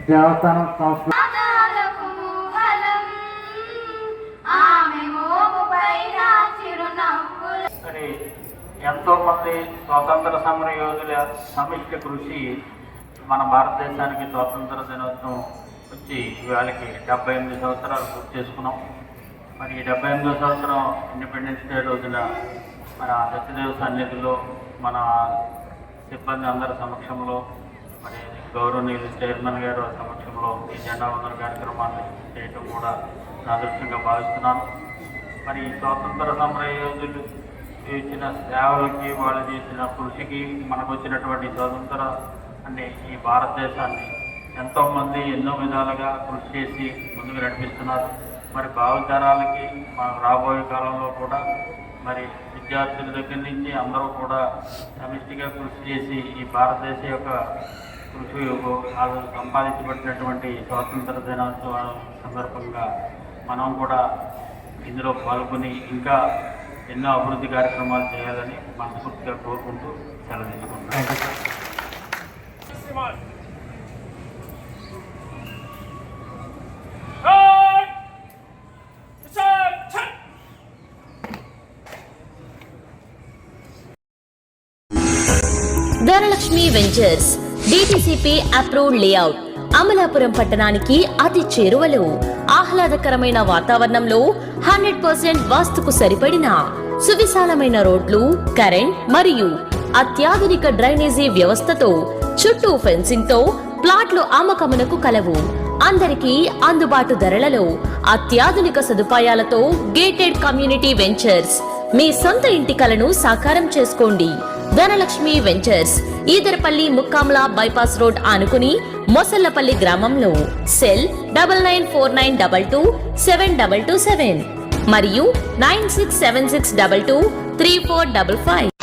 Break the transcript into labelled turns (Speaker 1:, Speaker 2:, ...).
Speaker 1: దేవస్థానం సంస్థ
Speaker 2: ఎంతో మంది స్వాతంత్ర సమర యోధుల సమిష్టి కృషి మన భారతదేశానికి స్వాతంత్ర దినోత్సవం వచ్చి ఇవాళకి 78 సంవత్సరాలు పూర్తి చేసుకున్నాం. మరి ఈ 78వ సంవత్సరం ఇండిపెండెన్స్ డే రోజున మన సత్యదేవ సన్నిధిలో మన సిబ్బంది అందరి సమక్షంలో మరి గౌరవనీయులు చైర్మన్ గారు సమక్షంలో ఈ జెండా వందన కార్యక్రమాన్ని చేయటం కూడా నా అదృష్టంగా భావిస్తున్నాను. మరి స్వాతంత్ర సమర యోధులు ఇచ్చిన సేవలకి, వాళ్ళు చేసిన కృషికి మనకు వచ్చినటువంటి స్వాతంత్ర అనే ఈ భారతదేశాన్ని ఎంతోమంది ఎన్నో విధాలుగా కృషి చేసి ముందుకు నడిపిస్తున్నారు. మరి భావితరాలకి మన రాబోయే కాలంలో కూడా మరి విద్యార్థుల దగ్గర నుంచి అందరూ కూడా సమిష్టిగా కృషి చేసి ఈ భారతదేశ యొక్క కృషి సంపాదించబడినటువంటి స్వాతంత్ర దినోత్సవం సందర్భంగా మనం కూడా ఇందులో పాల్గొని ఇంకా ఎన్నో అభివృద్ధి కార్యక్రమాలు చేయాలని మనస్ఫూర్తిగా కోరుకుంటూ సెలవు తీసుకుంటున్నాను.
Speaker 3: Dhanalakshmi ventures DTCP approved layout Amalapuram పట్టణానికి అతి చేరువలో ఆహ్లాదకరమైన వాతావరణంలో 100% వాస్తుకు సరిపడిన సువిశాలమైన రోడ్లు, కరెంట్ మరియు అత్యాధునిక డ్రైనేజీ వ్యవస్థతో చుట్టూ ఫెన్సింగ్ తో ప్లాట్లు అమ్మకమునకు కలవు. అందరికీ అందుబాటు ధరలలో అత్యాధునిక సదుపాయాలతో గేటెడ్ కమ్యూనిటీ వెంచర్స్ మీ సొంత ఇంటి కలను సాకారం చేసుకోండి. Dhanalakshmi ventures Edarapalli Mukkamala bypass road ఆనుకుని మొసళ్లపల్లి గ్రామంలో. సెల్ 9949227227 మరియు 9676223455.